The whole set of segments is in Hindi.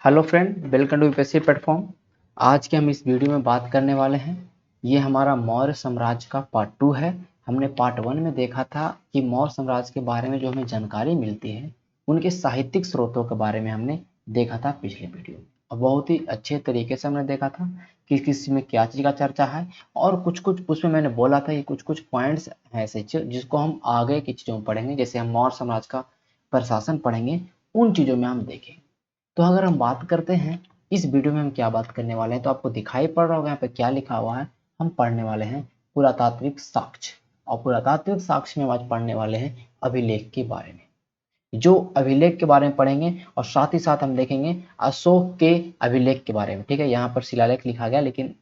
Hello friend, welcome to UPSC platform. आज के हम इस वीडियो में बात करने वाले हैं। ये हमारा मौर्य साम्राज्य का पार्ट 2 है। हमने पार्ट 1 में देखा था कि मौर्य साम्राज्य के बारे में जो हमें जानकारी मिलती है उनके साहित्यिक स्रोतों के बारे में हमने देखा था पिछले वीडियो में। और बहुत ही अच्छे तरीके से हमने देखा था कि किस में क्या चीज़ का चर्चा है। और कुछ कुछ उसमें मैंने बोला था कि कुछ कुछ पॉइंट्स हैं ऐसे जिसको हम आगे की चीज़ों में पढ़ेंगे, जैसे हम मौर्य साम्राज्य का प्रशासन पढ़ेंगे, उन चीज़ों में हम देखेंगे। तो अगर हम बात करते हैं इस वीडियो में हम क्या बात करने वाले हैं, तो आपको दिखाई पड़ रहा होगा यहाँ पे क्या लिखा हुआ है। हम पढ़ने वाले हैं पुरातात्विक साक्ष्य, और पुरातात्विक साक्ष्य में आज पढ़ने वाले हैं अभिलेख के बारे में। जो अभिलेख के बारे में पढ़ेंगे और साथ ही साथ हम देखेंगे अशोक के अभिलेख के बारे में। ठीक है, यहाँ पर शिलालेख लिखा गया, लेकिन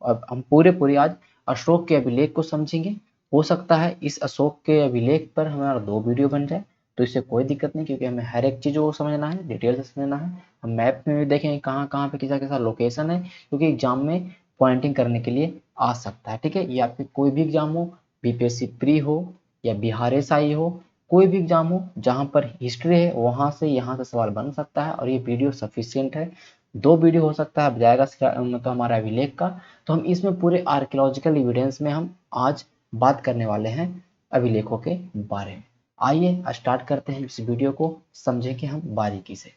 अब हम पूरी आज अशोक के अभिलेख को समझेंगे। हो सकता है इस अशोक के अभिलेख पर हमारा 2 वीडियो बन जाए, तो इससे कोई दिक्कत नहीं, क्योंकि हमें हर एक चीज़ को समझना है, डिटेल से समझना है। हम मैप में भी देखेंगे कहाँ कहाँ पे किसा कैसा लोकेशन है, क्योंकि एग्जाम में पॉइंटिंग करने के लिए आ सकता है। ठीक है, ये आपके कोई भी एग्जाम हो, बीपीएससी प्री हो या बिहार एसआई हो, कोई भी एग्जाम हो जहाँ पर हिस्ट्री है वहाँ से यहाँ से सवाल बन सकता है। और ये वीडियो सफिशियंट है, 2 वीडियो हो सकता है जाएगा मतलब हमारा अभिलेख का। तो हम इसमें पूरे आर्कियोलॉजिकल एविडेंस में हम आज बात करने वाले हैं अभिलेखों के बारे में। आइए स्टार्ट करते हैं इस वीडियो को, समझेंगे हम बारीकी से।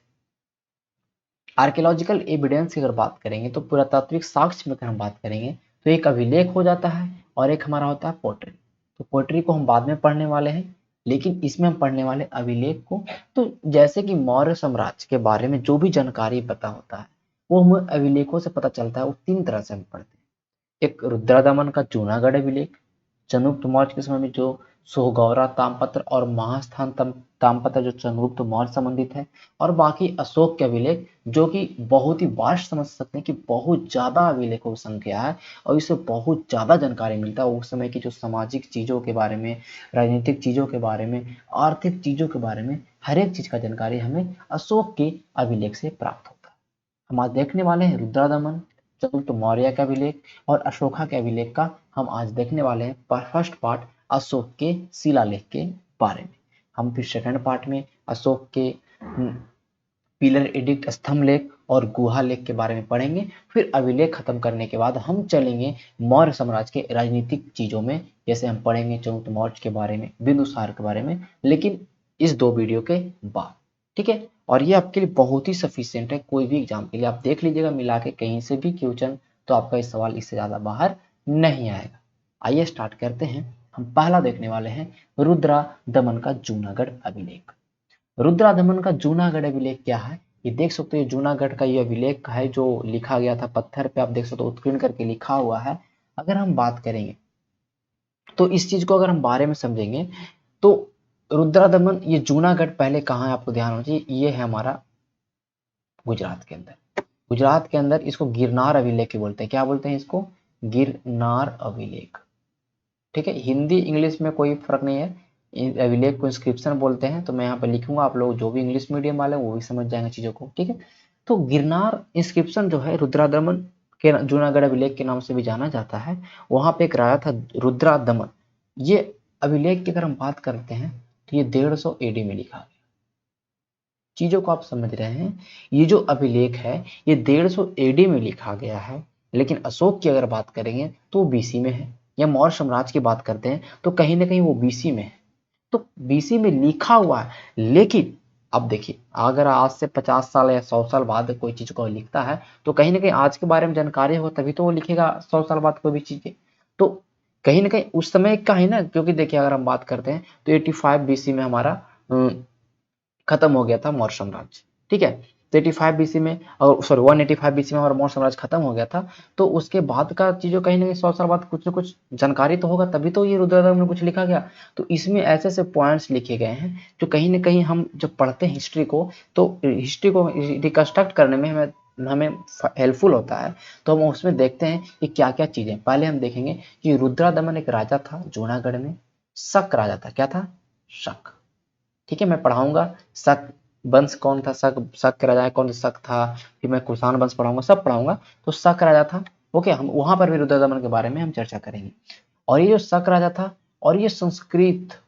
आर्कियोलॉजिकल एविडेंस की अगर बात करेंगे, तो पुरातात्विक साक्ष्य में अगर हम बात करेंगे तो एक अभिलेख हो जाता है और एक हमारा होता है पोट्री। तो पोट्री को हम बाद में पढ़ने वाले हैं, लेकिन इसमें हम पढ़ने वाले अभिलेख को। तो जैसे कि मौर्य साम्राज्य के बारे में जो भी जानकारी पता होता है वो हमें अभिलेखों से पता चलता है। वो 3 तरह से हम पढ़ते हैं। एक रुद्रदमन का जूनागढ़ अभिलेख, चंद्रगुप्त मौर्य के समय में जो सोहगौरा ताम्रपत्र और महास्थान ताम्रपत्र जो चंद्रगुप्त मौर्य संबंधित है, और बाकी अशोक के अभिलेख जो कि बहुत ही वास्ट समझ सकते हैं कि बहुत ज्यादा अभिलेखों की संख्या है और इससे बहुत ज्यादा जानकारी मिलता है उस समय की जो सामाजिक चीजों के बारे में, राजनीतिक चीजों के बारे में, आर्थिक चीजों के बारे में, हर एक चीज का जानकारी हमें अशोक के अभिलेख से प्राप्त होता है। हम आज देखने वाले हैं रुद्रदमन, चंद्रगुप्त मौर्य का अभिलेख और अशोका के अभिलेख का हम आज देखने वाले हैं फर्स्ट पार्ट अशोक के शिलालेख के बारे में। हम फिर सेकंड पार्ट में अशोक के पिलर एडिक्ट स्तंभ लेख और गुहा लेख के बारे में पढ़ेंगे। फिर अभिलेख खत्म करने के बाद हम चलेंगे मौर्य साम्राज्य के राजनीतिक चीजों में, जैसे हम पढ़ेंगे चंद्रगुप्त मौर्य के बारे में, बिंदुसार के बारे में, लेकिन इस 2 वीडियो के बाद। ठीक है, और ये आपके लिए बहुत ही सफिशियंट है, कोई भी एग्जाम के लिए आप देख लीजिएगा मिला के कहीं से भी क्वेश्चन, तो आपका इस सवाल इससे ज्यादा बाहर नहीं आएगा। आइए स्टार्ट करते हैं। हम पहला देखने वाले हैं रुद्रा दमन का जूनागढ़ अभिलेख। रुद्रादमन का जूनागढ़ अभिलेख क्या है, ये देख सकते हो। जूनागढ़ का ये अभिलेख है जो लिखा गया था पत्थर पे, आप देख सकते हो उत्कीर्ण करके लिखा हुआ है। अगर हम बात करेंगे तो इस चीज को अगर हम बारे में समझेंगे, तो रुद्रादमन ये जूनागढ़ पहले कहाँ है आपको ध्यान होना चाहिए, ये है हमारा गुजरात के अंदर। गुजरात के अंदर इसको गिरनार अभिलेख बोलते हैं। क्या बोलते हैं इसको? गिरनार अभिलेख। ठीक है, हिंदी इंग्लिश में कोई फर्क नहीं है। अभिलेख को इंस्क्रिप्शन बोलते हैं, तो मैं यहाँ पे लिखूंगा, आप लोग जो भी इंग्लिश मीडियम वाले वो भी समझ जाएंगे चीजों को। ठीक है, तो गिरनार इंस्क्रिप्शन जो है रुद्रादमन के जूनागढ़ अभिलेख के नाम से भी जाना जाता है। वहां पे एक राजा था रुद्रादमन। ये अभिलेख की अगर हम बात करते हैं तो ये 150 एडी में लिखा गया। चीजों को आप समझ रहे हैं, ये जो अभिलेख है ये 150 एडी में लिखा गया है। लेकिन अशोक की अगर बात करेंगे तो वो बीसी में है, या मौर्य साम्राज्य की बात करते हैं तो कहीं ना कहीं वो बीसी में है। तो बीसी में लिखा हुआ है, लेकिन अब देखिए अगर आज से 50 साल या 100 साल बाद कोई चीज को लिखता है तो कहीं ना कहीं आज के बारे में जानकारी हो तभी तो वो लिखेगा 100 साल बाद कोई भी चीज के। तो कहीं ना कहीं उस समय का है ना, क्योंकि देखिए अगर हम बात करते हैं तो 85 बीसी में हमारा खत्म हो गया था मौर्य साम्राज्य। ठीक है, तो 85 बीसी में, और सॉरी 185 बीसी में हमारा मौर्य साम्राज्य खत्म हो गया था। तो उसके बाद का चीजों कहीं ना कहीं 100 साल बाद कुछ ना कुछ जानकारी तो होगा, तभी तो ये रुद्रदमन में कुछ लिखा गया। तो इसमें ऐसे ऐसे पॉइंट्स लिखे गए हैं जो कहीं ना कहीं हम जब पढ़ते हैं हिस्ट्री को, तो हिस्ट्री को रिकंस्ट्रक्ट करने में हमें हमें हेल्पफुल होता है। तो हम उसमें देखते हैं कि क्या क्या चीजें। पहले हम देखेंगे कि रुद्रदमन एक राजा था जूनागढ़ में, शक राजा था। क्या था? शक। ठीक है, मैं पढ़ाऊंगा शक वंश कौन था, शक शक के राजा कौन शक था, फिर मैं कुषाण वंश पढ़ाऊंगा, सब पढ़ाऊंगा। तो शक राजा था। ओके, हम वहां पर भी रुद्रदमन के बारे में हम चर्चा करेंगे। और ये जो शक राजा था, और ये संस्कृत,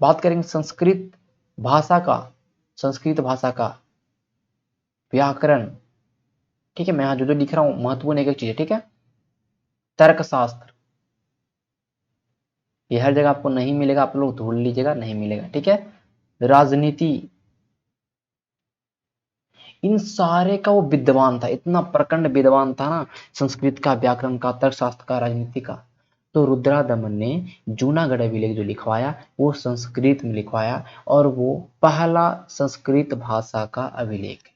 बात करेंगे संस्कृत भाषा का, संस्कृत भाषा का व्याकरण, ठीक है, मैं यहाँ जो जो लिख रहा हूँ महत्वपूर्ण एक एक चीज है, ठीक है। तर्कशास्त्र, ये हर जगह आपको नहीं मिलेगा, आप लोग ढूंढ लीजिएगा, नहीं मिलेगा, ठीक है। राजनीति, इन सारे का वो विद्वान था, इतना प्रचंड विद्वान था ना, संस्कृत का, व्याकरण का, तर्कशास्त्र का, राजनीति का। तो रुद्रादमन ने जूनागढ़ अभिलेख जो लिखवाया वो संस्कृत में लिखवाया, और वो पहला संस्कृत भाषा का अभिलेख है।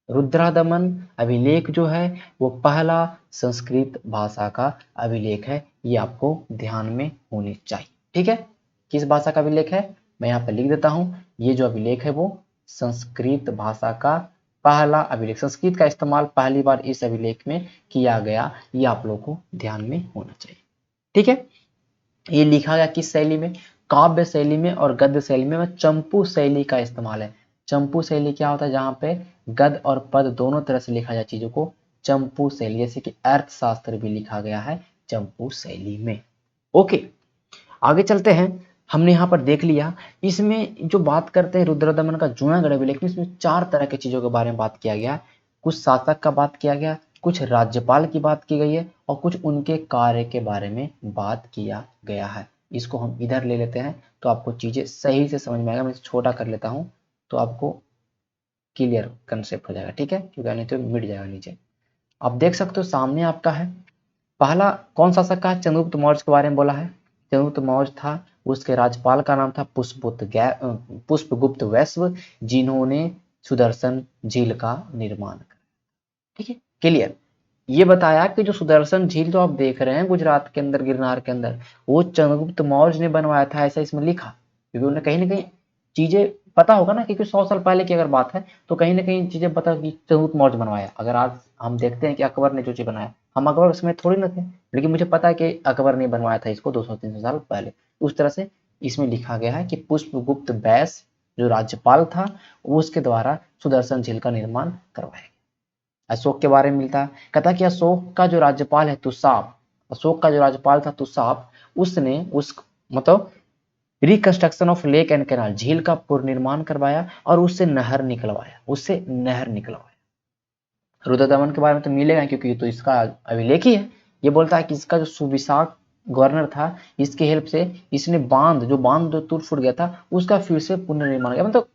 रुद्रादमन अभिलेख जो है वो पहला संस्कृत भाषा का अभिलेख है, ये आपको ध्यान में होनी चाहिए, ठीक है। किस भाषा का अभिलेख है, मैं यहाँ पर लिख देता हूँ। ये जो अभिलेख है वो संस्कृत भाषा का पहला अभिलेख, संस्कृत का इस्तेमाल पहली बार इस अभिलेख में किया गया, ये आप लोगों को ध्यान में होना चाहिए, ठीक है। ये लिखा गया किस शैली में, काव्य शैली में और गद्य शैली में। चंपू शैली का इस्तेमाल है। चंपू शैली क्या होता है, जहां पे गद्य और पद दोनों तरह से लिखा जाए चीजों को, चंपू शैली, जैसे कि अर्थशास्त्र भी लिखा गया है चंपू शैली में। ओके, आगे चलते हैं। हमने यहाँ पर देख लिया, इसमें जो बात करते हैं रुद्रदमन का जूनागढ़ अभिलेख में, इसमें 4 तरह की चीजों के बारे में बात किया गया। कुछ शासक का बात किया गया, कुछ राज्यपाल की बात की गई है, और कुछ उनके कार्य के बारे में बात किया गया है। इसको हम इधर ले लेते हैं तो आपको चीजें सही से समझ में आएगा। मैं इसे छोटा कर लेता हूँ तो आपको क्लियर कंसेप्ट हो जाएगा, ठीक है, क्योंकि नहीं तो मिट जाएगा नीचे। आप देख सकते हो सामने आपका है, पहला कौन शासक का है, चंद्रगुप्त मौर्य के बारे में बोला है। चंद्रगुप्त मौर्य था, उसके राज्यपाल का नाम था पुष्पगुप्त वैश्व, जिन्होंने सुदर्शन झील का निर्माण करा, ठीक है, क्लियर। ये बताया कि जो सुदर्शन झील जो आप देख रहे हैं गुजरात के अंदर, गिरनार के अंदर, वो चंद्रगुप्त मौर्य ने बनवाया था, ऐसा इसमें लिखा, क्योंकि उन्हें कहीं ना कहीं चीजें पता होगा ना, क्योंकि 100 साल पहले की अगर बात है तो कहीं ना कहीं चीजें पता कि चंद्रगुप्त मौर्य बनवाया। अगर आज हम देखते हैं कि अकबर ने जो चीज बनाया, हम अकबर उसमें थोड़ी ना थे, लेकिन मुझे पता है कि अकबर ने बनवाया था इसको 200-300 साल पहले। उस तरह से इसमें लिखा गया है कि पुष्पगुप्त वैश्य जो राज्यपाल था, उसके द्वारा सुदर्शन झील का निर्माण करवाया। अशोक के बारे में मिलता है, कहता कि अशोक का जो राज्यपाल है तुसाप, अशोक का जो राज्यपाल था तुसाप, उसने उस मतलब reconstruction of lake and canal, झील का पुनर्निर्माण करवाया और उससे नहर निकलवाया, उससे नहर निकलवाया। रुद्रदमन के बारे में तो मिलेगा, क्योंकि तो इसका अभिलेख ही है। ये बोलता है कि इसका जो सुविशाख गवर्नर था, इसके हेल्प से इसने बांध जो टूट फूट गया था उसका फिर से पुनर्निर्माण किया। मतलब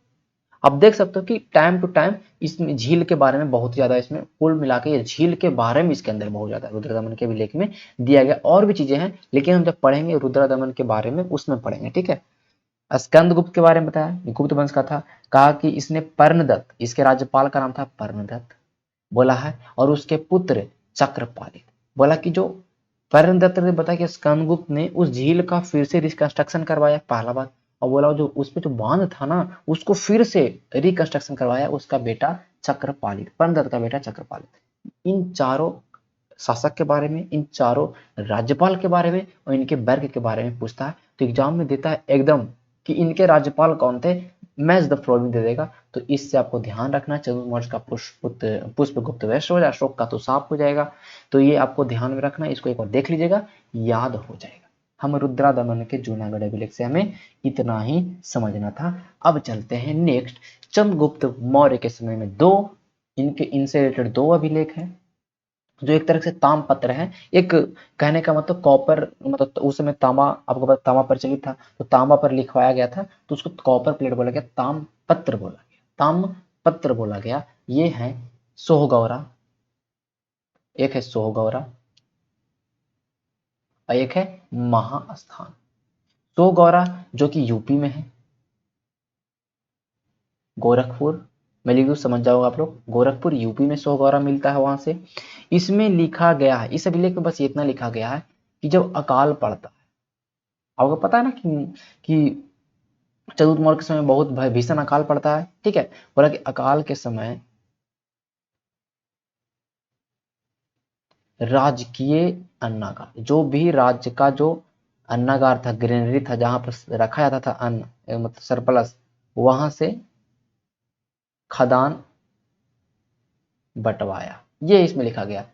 आप देख सकते हो कि टाइम टू टाइम इसमें झील के बारे में बहुत ज्यादा, इसमें कुल मिला के ये झील के बारे में इसके अंदर बहुत ज्यादा रुद्रदमन के अभिलेख में दिया गया। और भी चीजें हैं, लेकिन हम जब पढ़ेंगे रुद्रदमन के बारे में उसमें पढ़ेंगे, ठीक है। स्कंदगुप्त के बारे में बताया, गुप्त वंश का था। कहा कि इसने पर्णदत्त, इसके राज्यपाल का नाम था पर्णदत्त बोला है, और उसके पुत्र चक्रपालित। बोला कि जो पर्णदत्त ने बताया कि स्कंदगुप्त ने उस झील का फिर से रिकंस्ट्रक्शन करवाया, पहला बात। और बोला जो उस पे जो बांध था ना उसको फिर से रिकंस्ट्रक्शन करवाया उसका बेटा चक्रपालित, पर्णदत्त का बेटा चक्रपालित। इन चारों शासक के बारे में, इन चारों राज्यपाल के बारे में और इनके वर्ग के बारे में पूछता है, तो एग्जाम में देता है एकदम कि इनके राज्यपाल कौन थे, मैच द फॉलोइंग दे देगा। तो इससे आपको ध्यान रखना, चंद्रगुप्त मौर्य का पुष्पगुप्त वैश्य हो जाएगा, अशोक का तो साफ हो जाएगा। तो ये आपको ध्यान में रखना, इसको एक बार देख लीजिएगा, याद हो जाएगा। हम रुद्रादमन के जूनागढ़ अभिलेख से हमें इतना ही समझना था। अब चलते हैं नेक्स्ट, चंद्रगुप्त मौर्य के समय में इनसे रिलेटेड 2 अभिलेख हैं, जो एक तरह से तामपत्र है। एक कहने का मतलब कॉपर, मतलब तो उस समय तांबा, आपको पता तांबा प्रचलित था, तो तांबा पर लिखवाया गया था तो उसको कॉपर प्लेट बोला गया, तामपत्र बोला गया, ताम्रपत्र बोला गया। ये है सोहगौरा, एक है सोहगौरा और एक है महास्थान। सोहगौरा जो कि यूपी में है, गोरखपुर, मैं लिख दूं समझ जाओगे आप लोग, गोरखपुर यूपी में सोहगौरा मिलता है वहां से। इसमें लिखा गया है, इस अभिलेख में बस इतना लिखा गया है कि जब अकाल पड़ता है, आपको पता है ना कि चंद्रगुप्त मौर्य के समय बहुत भीषण अकाल पड़ता है, ठीक है। बोला कि अकाल के समय राजकीय अन्नागार, जो भी राज्य का जो अन्नागार था, ग्रेनरी था, जहां पर रखा जाता था अन्न मतलब सरप्लस, वहां से खदान बंटवाया। ये इसमें लिखा गया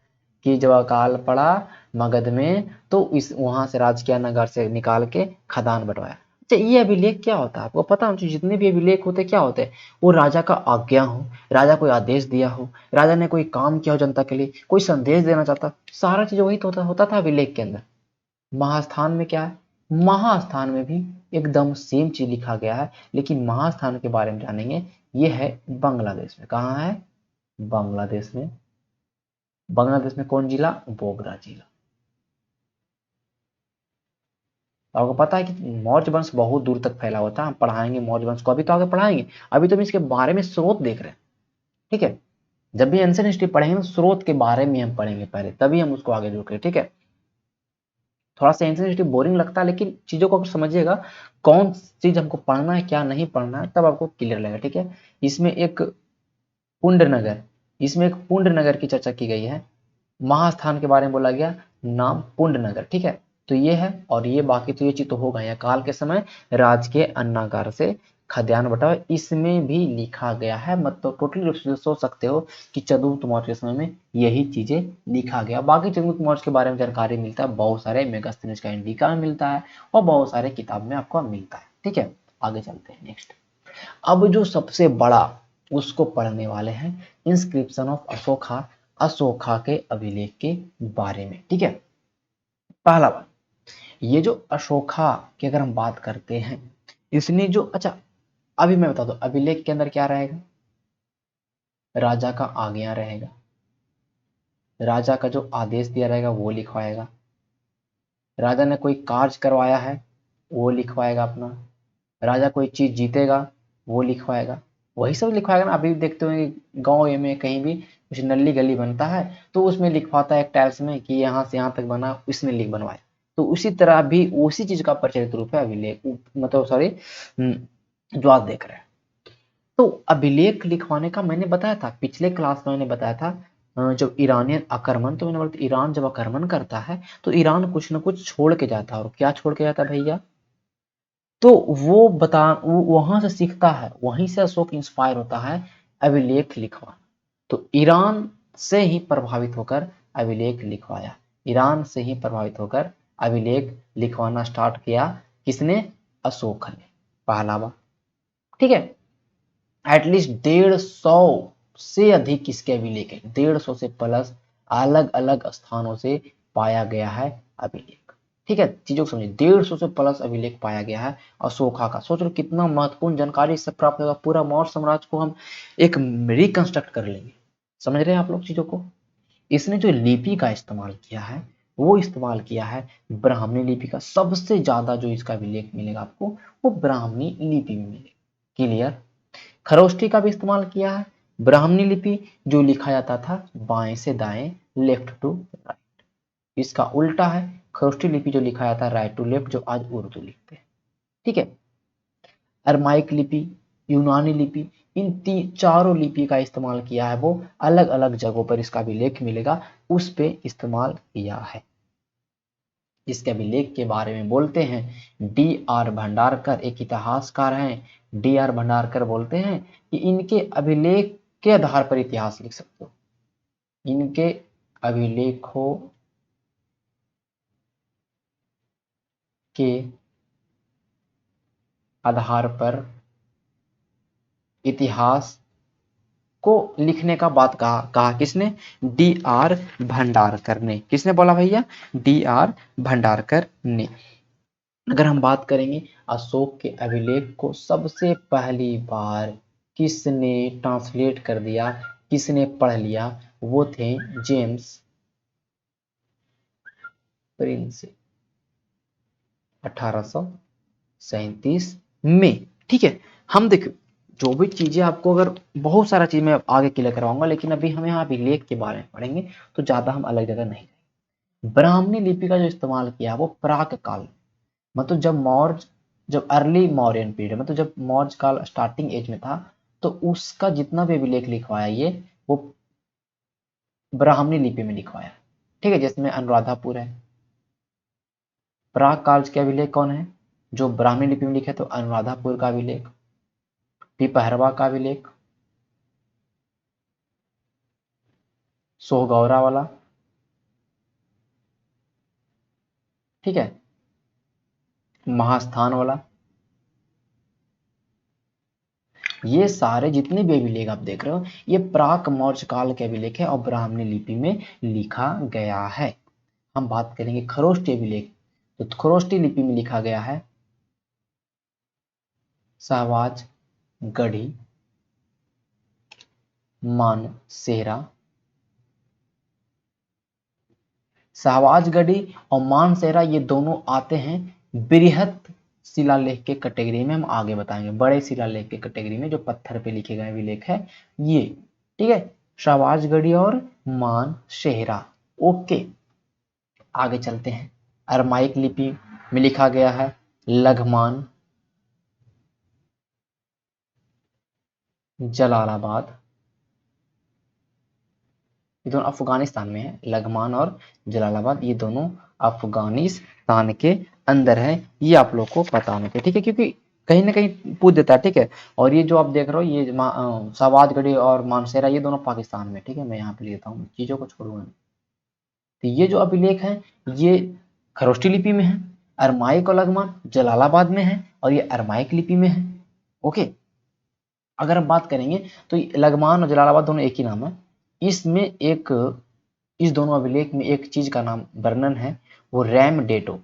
कि जब अकाल पड़ा मगध में तो इस वहां से राजकीय नगर से निकाल के खदान बंटवाया। अच्छा, ये अभिलेख क्या होता है आपको पता है? जितने भी अभिलेख होते क्या होते हैं? वो राजा का आज्ञा हो, राजा कोई आदेश दिया हो, राजा ने कोई काम किया हो जनता के लिए, कोई संदेश देना चाहता, सारा चीज वही तो होता था अभिलेख के अंदर। महास्थान में क्या है? महास्थान में भी एकदम सेम चीज लिखा गया है, लेकिन महास्थान के बारे में जानेंगे। ये है बांग्लादेश में। कहाँ है? बांग्लादेश में। बांग्लादेश में कौन जिला? बोगरा जिला। आपको पता है कि मौर्य वंश बहुत दूर तक फैला हुआ था। हम पढ़ाएंगे मौर्य वंश को, अभी तो आगे पढ़ाएंगे। अभी तो हम इसके बारे में स्रोत देख रहे हैं, ठीक है? जब भी एंशिएंट हिस्ट्री पढ़ेंगे तो स्रोत के बारे में हम पढ़ेंगे पहले, तभी हम उसको आगे जोड़ेंगे, ठीक है? थोड़ा सा एंशिएंट हिस्ट्री बोरिंग लगता है, लेकिन चीजों को समझिएगा, कौन चीज हमको पढ़ना है क्या नहीं पढ़ना है, तब आपको क्लियर लगेगा, ठीक है? इसमें एक पुंड नगर, इसमें एक पुंड नगर की चर्चा की गई है। महास्थान के बारे में बोला गया, नाम पुंड नगर, ठीक है? तो ये है, और ये बाकी तो ये चीज तो होगा। या काल के समय राजकीय अन्नागार से खाद्यान्न बटा, इसमें भी लिखा गया है। मतलब टोटली रूप से सोच सकते हो कि चंद्रगुप्त मौर्य के समय में यही चीजें लिखा गया। बाकी चंद्रगुप्त मौर्य के बारे में जानकारी मिलता है बहुत सारे मेगास्थनीज का इंडिका में मिलता है, और बहुत सारे किताब में आपको मिलता है, ठीक है? आगे चलते हैं नेक्स्ट। अब जो सबसे बड़ा उसको पढ़ने वाले हैं, इंस्क्रिप्शन ऑफ अशोका, अशोका के अभिलेख के बारे में, ठीक है? पहला बात, ये जो अशोका की अगर हम बात करते हैं, इसने जो, अच्छा अभी मैं बता दूं, अभिलेख के अंदर क्या रहेगा? राजा का आज्ञा रहेगा, राजा का जो आदेश दिया रहेगा वो लिखवाएगा, राजा ने कोई कार्य करवाया है वो लिखवाएगा अपना, राजा कोई चीज जीतेगा वो लिखवाएगा, वही सब लिखवाएगा ना। अभी देखते हो गांव में कहीं भी कुछ नली गली बनता है तो उसमें लिखवाता है एक टाइल्स में कि यहाँ से यहाँ तक बना, इसने लिख बनवाया। तो उसी तरह भी उसी चीज का प्रचलित रूप है अभिलेख, मतलब सॉरी, जो आप देख रहे हैं। तो अभिलेख लिखवाने का मैंने बताया था पिछले क्लास में, मैंने बताया था जब ईरानियन आक्रमण, तो मैंने बोला ईरान जब आक्रमण करता है तो ईरान कुछ ना कुछ छोड़ के जाता है। और क्या छोड़ के जाता है भैया? तो वो वहां से सीखता है, वहीं से अशोक इंस्पायर होता है अभिलेख लिखवाना। तो ईरान से ही प्रभावित होकर अभिलेख लिखवाया, ईरान से ही प्रभावित होकर अभिलेख लिखवाना स्टार्ट किया। किसने? अशोक ने, पहला बात, ठीक है? एटलीस्ट 150 से अधिक इसके अभिलेख है, 150 से प्लस अलग अलग स्थानों से पाया गया है अभिलेख, ठीक है? चीजों को समझिए, 150 से प्लस अभिलेख पाया गया है अशोका का। सोच लो कितना महत्वपूर्ण जानकारी इससे प्राप्त होगा, पूरा मौर्य साम्राज्य को हम एक रिकंस्ट्रक्ट कर लेंगे। समझ रहे हैं आप लोग चीजों को? इसने जो लिपि का इस्तेमाल किया है वो इस्तेमाल किया है ब्राह्मणी लिपि का। सबसे ज्यादा जो इसका अभिलेख मिलेगा आपको वो ब्राह्मणी लिपि में मिलेगा। क्लियर? खरोष्ठी का भी इस्तेमाल किया है, ब्राह्मणी लिपि जो लिखा जाता था बाएं से दाएं, लेफ्ट टू राइट, इसका उल्टा है खरोष्ठी लिपि जो लिखा जाता है राइट टू लेफ्ट, जो आज उर्दू लिखते हैं, ठीक है? अरमाइक लिपि, यूनानी लिपि, इन चारों लिपि का इस्तेमाल किया है वो, अलग अलग जगहों पर इसका अभिलेख मिलेगा, उस पे इस्तेमाल किया है। इसके अभिलेख के बारे में बोलते हैं D.R. भंडारकर, एक इतिहासकार हैं। D.R. भंडारकर बोलते हैं कि इनके अभिलेख के आधार पर इतिहास लिख सकते हो, इनके अभिलेखों के आधार पर इतिहास को लिखने का बात कहा किसने? D.R. भंडारकर ने। किसने बोला भैया? D.R. भंडारकर ने। अगर हम बात करेंगे अशोक के अभिलेख को सबसे पहली बार किसने ट्रांसलेट कर दिया, किसने पढ़ लिया, वो थे जेम्स प्रिंस, 1837 में, ठीक है? हम देखो जो भी चीजें आपको, अगर बहुत सारा चीज मैं आगे क्लियर करवाऊंगा, लेकिन अभी हम यहाँ अभिलेख के बारे में पढ़ेंगे तो ज्यादा हम अलग जगह नहीं। ब्राह्मणी लिपि का जो इस्तेमाल किया वो प्राक काल, मतलब जब अर्ली मौर्यन पीरियड, मतलब जब मौर्य काल स्टार्टिंग एज में था, तो उसका जितना भी अभिलेख लिखवाया ये वो ब्राह्मणी लिपि में लिखवाया, ठीक है? जिसमें अनुराधापुर है। प्राक काल के अभिलेख कौन है जो ब्राह्मणी लिपि में लिखे? तो अनुराधापुर का अभिलेख, पिपहरवा का अभिलेख, सोहगौरा वाला, ठीक है, महास्थान वाला, ये सारे जितने भी अभिलेख आप देख रहे हो ये प्राक मौर्य काल के अभिलेख है और ब्राह्मणी लिपि में लिखा गया है। हम बात करेंगे खरोष्टी अभिलेख, तो खरोष्टी लिपि में लिखा गया है शाहबाज गढ़ी, मानसेरा। शाहबाजगढ़ी और मानसेरा ये दोनों आते हैं बृहत शिलालेख के कैटेगरी में, हम आगे बताएंगे बड़े शिलालेख के कैटेगरी में जो पत्थर पे लिखे गए अभिलेख है ये, ठीक है। शाहबाजगढ़ी और मानसेरा, ओके। आगे चलते हैं। अरमाइक लिपि में लिखा गया है लघमान, जलालाबाद, ये दोनों अफगानिस्तान में है। लघमान और जलालाबाद ये दोनों अफगानिस्तान के अंदर है, ये आप लोग को पता होना चाहिए, ठीक है, क्योंकि कहीं ना कहीं पूछ देता है, ठीक है। और ये जो आप देख रहे हो ये शाहबाजगढ़ी और मानसेरा ये दोनों पाकिस्तान में, ठीक है, मैं यहाँ पे लेता हूँ, चीजों को छोड़ूंगा। तो ये जो अभिलेख है ये खरोष्टी लिपि में है, अरमाइक और लघमान जलालाबाद में है और ये अरमाइक लिपि में है, ओके। अगर हम बात करेंगे तो लघमान और जलालाबाद दोनों एक ही नाम है। इसमें एक, इस दोनों अभिलेख में एक चीज का नाम वर्णन है, वो रैमडेटो,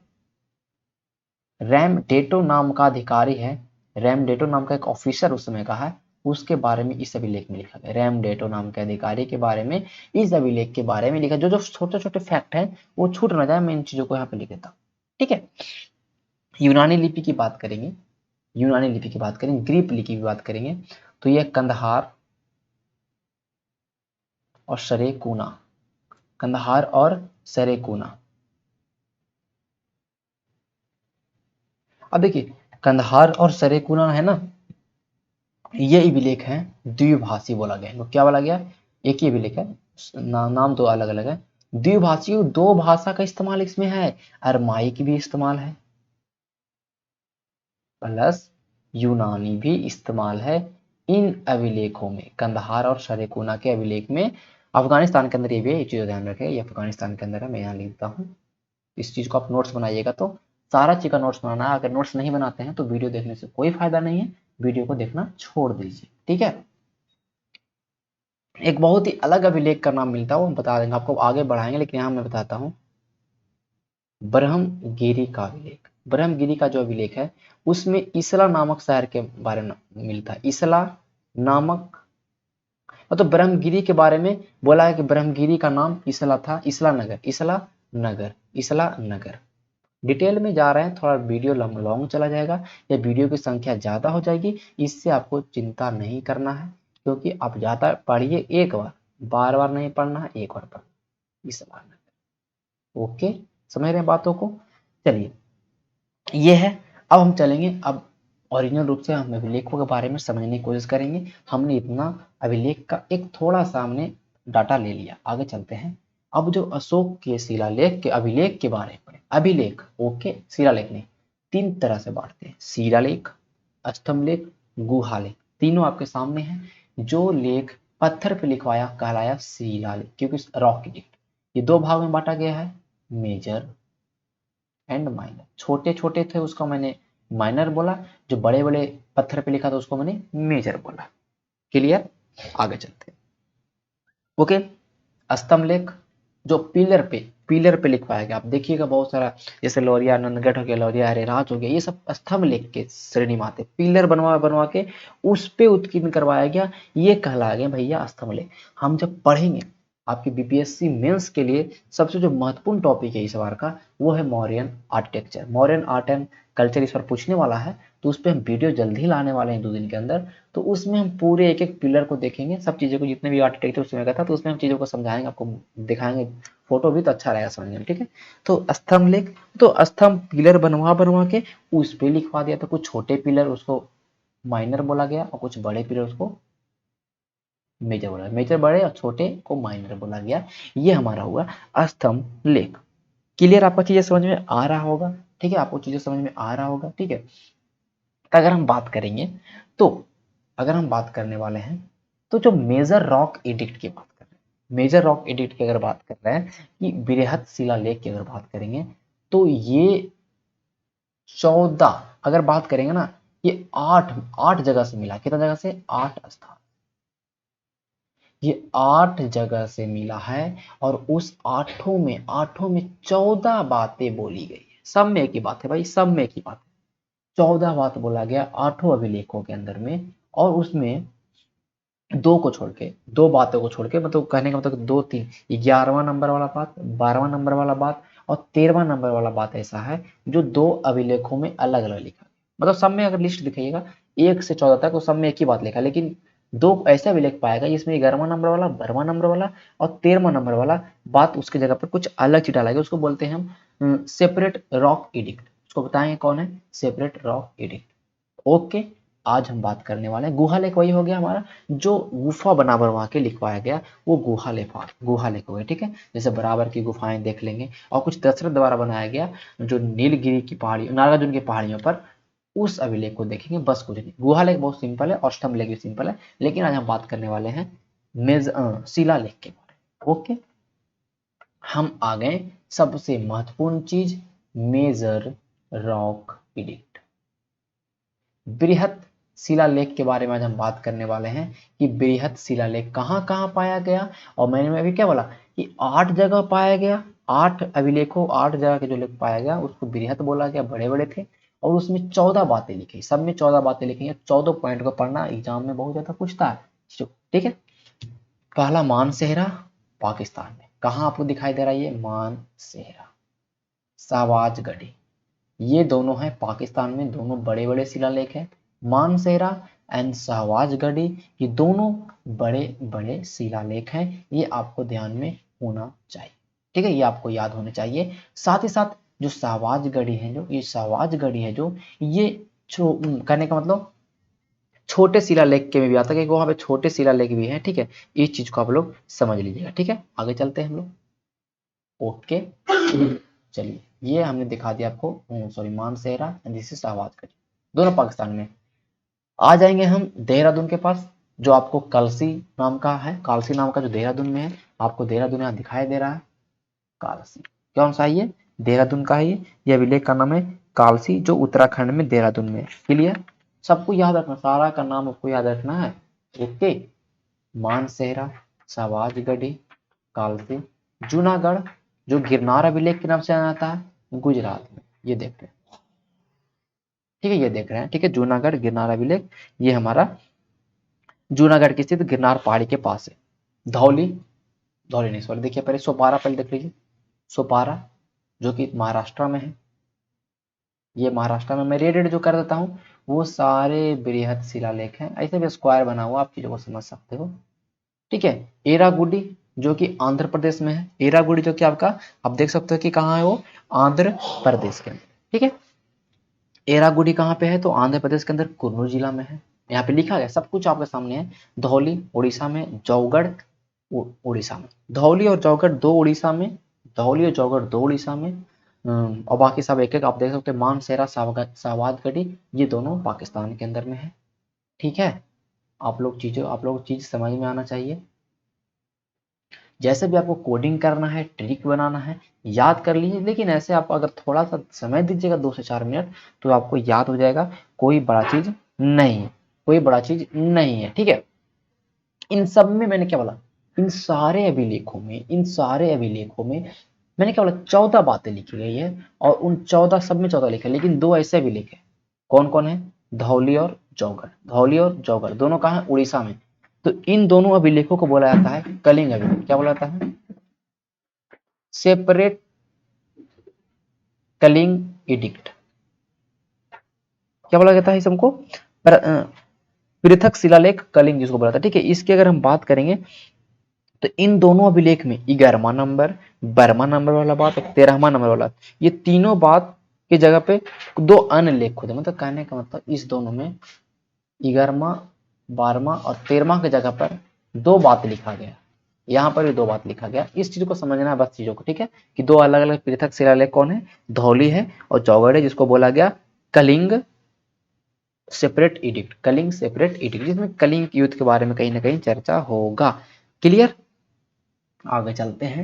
रैमडेटो नाम का अधिकारी है, रैमडेटो नाम का एक ऑफिसर उस समय का है, उसके बारे में इस अभिलेख में लिखा गया। रैमडेटो नाम के अधिकारी के बारे में इस अभिलेख के बारे में लिखा। जो जो छोटे छोटे फैक्ट है वो छूट ना जाए, मैं इन चीजों को यहाँ पे लिख देता हूँ, ठीक है। यूनानी लिपि की बात करेंगे, यूनानी लिपि की बात करेंगे, ग्रीक लिपि की बात करेंगे, तो यह कंदहार और सरेकुना, कंदहार और सरेकुना। अब देखिए कंदहार और सरेकुना है ना, ये अभिलेख है द्विभाषी बोला गया है। क्या बोला गया? एक ही अभिलेख है, नाम तो अलग अलग है। द्विभाषी, दो भाषा का इस्तेमाल इसमें है, अरमाइक भी इस्तेमाल है प्लस यूनानी भी इस्तेमाल है इन अभिलेखों में, कंदहार और सरेकुना के अभिलेख में। अफगानिस्तान के अंदर ये भी है, ये चीज ध्यान रखें, ये अफगानिस्तान के अंदर है, मैं यहाँ लिखता हूँ। इस चीज को आप नोट्स बनाइएगा, तो सारा चीज का नोट्स बनाना है। अगर नोट्स नहीं बनाते हैं तो वीडियो देखने से कोई फायदा नहीं है, वीडियो को देखना छोड़ दीजिए, ठीक है। एक बहुत ही अलग अभिलेख का नाम मिलता है, वो हम बता देंगे आपको, आगे बढ़ाएंगे, लेकिन यहाँ मैं बताता हूँ। ब्रह्मगिरी का अभिलेख, ब्रह्मगिरी का जो अभिलेख है उसमें इसला नामक शहर के बारे में मिलता है। इसला नामक, मतलब ब्रह्मगिरी के बारे में बोला है कि ब्रह्मगिरी का नाम इसला था, इसला नगर, इसला नगर, इसला नगर। डिटेल में जा रहे हैं, थोड़ा वीडियो लॉन्ग चला जाएगा या वीडियो की संख्या ज़्यादा हो जाएगी, इससे आपको चिंता नहीं करना है, क्योंकि आप ज़्यादा पढ़िए एक बार, बार बार नहीं पढ़ना है, एक बार पढ़ना इस बार में। ओके, समझ रहे हैं बातों को? चलिए ये है। अब हम चलेंगे, अब ओरिजिनल रूप से हम अभिलेखों के बारे में समझने की कोशिश करेंगे। हमने इतना अभिलेख का एक थोड़ा सा हमने डाटा ले लिया, आगे चलते हैं। अब जो अशोक के शिलालेख के अभिलेख के बारे में, अभिलेख, ओके, शिलालेख नहीं, तीन तरह से बांटते हैं, शिलालेख, स्तंभलेख, गुहालेख, तीनों आपके सामने हैं। जो लेख पत्थर पे लिखवाया कहलाया शिलालेख, क्योंकि रॉक इडिक्ट। ये दो भाग में बांटा गया है, मेजर एंड माइनर। छोटे छोटे थे उसको मैंने माइनर बोला, जो बड़े बड़े पत्थर पे लिखा था उसको मैंने मेजर बोला। क्लियर? आगे चलते हैं। ओके, स्तंभ लेख जो पिलर पे लिखवाया गया, आप देखिएगा बहुत सारा, जैसे लोरिया नंदगढ़ हो गया, लोरिया हरेराज हो गया, ये सब स्तंभ लेख के श्रेणी में आते, पिलर बनवा बनवा के उस पे उत्कीर्ण करवाया गया, ये कहलाया गया भैया स्तंभ लेख। हम जब पढ़ेंगे आपके बीपीएससी मेंस के लिए सबसे जो महत्वपूर्ण टॉपिक है इस बार का, वो है Mauryan architecture, Mauryan art and culture इस पर पूछने वाला है, तो उस पर हम वीडियो जल्द ही लाने वाले हैं 2 दिन के अंदर। तो उसमें हम पूरे एक एक पिलर को देखेंगे, सब चीज़ों को, जितने भी आर्किटेक्चर उस समय का था, तो उसमें हम चीज़ों को समझाएंगे, आपको दिखाएंगे, फोटो भी तो अच्छा रहेगा समझने में, ठीक है। तो स्तंभ लेख, तो स्तंभ पिलर बनवा बनवा के उस पर लिखवा दिया, तो कुछ छोटे पिलर उसको माइनर बोला गया और कुछ बड़े पिलर उसको मेजर बोला, मेजर बड़े और छोटे को माइनर बोला गया। ये हमारा हुआ स्तंभ लेख। क्लियर? आपको चीजें समझ में आ रहा होगा, ठीक है, आपको चीजें समझ में आ रहा होगा, ठीक है। अगर हम बात करेंगे, तो अगर हम बात करने वाले हैं, तो जो मेजर रॉक एडिक्ट की बात कर रहे हैं, मेजर रॉक एडिक्ट की अगर बात कर रहे हैं, कि बृहत शिलालेख की अगर बात करेंगे, तो ये 14, अगर बात करेंगे ना, ये आठ जगह से मिला। कितना जगह से? 8 स्थान। ये 8 जगह से मिला है और उस आठों में 14 बातें बोली गई है। सब में एक ही बात है भाई, सब में एक ही बात है। 14 बात बोला गया आठों अभिलेखों के अंदर में, और उसमें दो को छोड़ के, दो बातों को छोड़ के, मतलब कहने का मतलब 2 3, 11वां नंबर वाला बात, 12वां नंबर वाला बात और 13वां नंबर वाला बात ऐसा है जो 2 अभिलेखों में अलग अलग लिखा है। मतलब सब में अगर लिस्ट दिखाइएगा 1 से 14 तक तो सब में एक ही बात लिखा है, लेकिन 2 ऐसे अभिलेख पाएगा जिसमें 11वां नंबर वाला, 12वां नंबर वाला और 13वां नंबर वाला बात उसके जगह पर कुछ अलग चीज डाला गया। उसको बोलते हैं हम सेपरेट रॉक एडिक्ट। उसको बताएंगे कौन है? Separate rock edict. ओके। आज हम बात करने वाले हैं गुहा लेख। वही हो गया हमारा जो गुफा बना बनवा के लिखवाया गया, वो गुहा लेख हो गया। ठीक है, जैसे बराबर की गुफाएं देख लेंगे, और कुछ दशरथ द्वारा बनाया गया जो नीलगिरी की पहाड़ी, नागार्जुन की पहाड़ियों पर, उस अभिलेख को देखेंगे। बस कुछ नहीं। गुहा लेख बहुत सिंपल है और स्तंभ लेख भी सिंपल है, लेकिन आज हम बात करने वाले हैं शिला लेख के बारे में। ओके, हम आ गए सबसे महत्वपूर्ण चीज, मेजर रॉक एडिक्ट। बृहत शिलालेख के बारे में आज हम बात करने वाले हैं कि बृहत शिलालेख कहाँ कहाँ पाया गया। और मैंने अभी क्या बोला कि 8 जगह पाया गया। 8 अभिलेखों, 8 जगह के जो लेख पाया गया उसको बृहत बोला गया, बड़े बड़े थे। और उसमें 14 बातें लिखी, सब में 14 बातें लिखी हैं। 14 पॉइंट को पढ़ना एग्जाम में बहुत ज्यादा पूछता है। ठीक है, पहला मानसेहरा पाकिस्तान में। कहाँ आपको दिखाई दे रहा है? ये मानसेहरा, शहबाजगढ़ी, ये दोनों हैं पाकिस्तान में। दोनों बड़े बड़े शिलालेख हैं, मानसेहरा एंड शहबाजगढ़ी। ये दोनों बड़े बड़े शिलालेख हैं। ये आपको ध्यान में होना चाहिए। ठीक है, ये आपको याद होने चाहिए। साथ ही साथ जो शहबाजगढ़ी है, जो ये शहबाजगढ़ी है, जो ये कहने का मतलब छोटे शिलालेख के में भी आता है कि वहां पे छोटे शिलालेख भी हैं। ठीक है, इस चीज को आप लोग समझ लीजिएगा। ठीक है, आगे चलते हैं हम लोग। ओके, चलिए, ये हमने दिखा दिया आपको। Sorry, Mansehra and this is Shahbazgarhi, दोनों पाकिस्तान में। आ जाएंगे हम देहरादून के पास, जो आपको कलसी नाम का है। कालसी नाम का जो देहरादून में है, आपको देहरादून यहाँ दिखाई दे रहा है। कालसी कौन सा है? ये देहरादून का है। ये अभिलेख का नाम है कालसी, जो उत्तराखंड में देहरादून में है। क्लियर? सबको याद रखना, सारा का नाम आपको याद रखना है। ओके, मानसेहरा, शहबाजगढ़ी, कालसी। जूनागढ़, जो गिरनार अभिलेख के नाम से जाना जाता है, गुजरात में। ये देख रहे हैं। ठीक है, ये देख रहे हैं। ठीक है, जूनागढ़ गिरनार अभिलेख, ये हमारा जूनागढ़ की स्थित गिरनार पहाड़ी के पास है। धौली, धौली नहीं सॉरी, देखिए पहले सोपारा, पहले देख लीजिए। सोपारा जो कि महाराष्ट्र में है, ये महाराष्ट्र में। मैं रेड जो कर देता हूँ वो सारे बृहत शिलालेख हैं। ऐसे भी स्क्वायर बना हुआ, आप चीजों को समझ सकते हो। ठीक है, एरागुडी जो कि आंध्र प्रदेश में है। एरागुडी जो कि आपका, आप देख सकते हो कि कहाँ है वो, आंध्र प्रदेश के अंदर। ठीक है, एरागुडी कहाँ पे है? तो आंध्र प्रदेश के अंदर कुर्नूल जिला में है। यहाँ पे लिखा गया, सब कुछ आपके सामने है। धौली उड़ीसा में, जौगढ़ उड़ीसा में। धौली और जौगढ़ दो उड़ीसा में, धौली और जौगढ़ दो उड़ीसा में। और बाकी सब एक एक आप देख सकते हैं। मानसेरा, शहबाजगढ़ी, ये दोनों पाकिस्तान के अंदर में है। ठीक है, आप लोग चीज समझ में आना चाहिए। जैसे भी आपको कोडिंग करना है, ट्रिक बनाना है, याद कर लीजिए। लेकिन ऐसे आप अगर थोड़ा सा समय दीजिएगा 2 से 4 मिनट, तो आपको याद हो जाएगा। कोई बड़ा चीज नहीं है, कोई बड़ा चीज नहीं है। ठीक है, इन सब में मैंने क्या बोला, इन सारे अभिलेखों में, मैंने क्या बोला, 14 बातें लिखी गई है। और उन 14 सब में 14 लिखे, लेकिन 2 ऐसे अभिलेख है। कौन कौन है? धौली और जौगढ़। धौली और जौगढ़ दोनों कहाँ है? उड़ीसा में। तो इन दोनों अभिलेखों को बोला जाता है कलिंग अभिलेख। क्या बोला जाता है? Separate Kalinga edict. क्या बोला जाता है इसको? पृथक शिलालेख कलिंग जिसको बोला था। ठीक है, इसकी अगर हम बात करेंगे तो इन दोनों अभिलेख में 11वां नंबर, 12वां नंबर वाला बात और 13वां नंबर वाला, ये तीनों बात की जगह पे 2 अन्य लेख होते। मतलब कहने का मतलब इस दोनों में 11वां, 12वां और 13वां की जगह पर 2 बात लिखा गया। यहाँ पर भी 2 बात लिखा गया। इस चीज को समझना है बस चीजों को। ठीक है, कि 2 अलग अलग पृथक शिलालेख कौन है? धौली है और जौगढ़ है, जिसको बोला गया Kalinga separate edict. Kalinga separate edict, जिसमें कलिंग युद्ध के बारे में कहीं ना कहीं चर्चा होगा। क्लियर? आगे चलते हैं।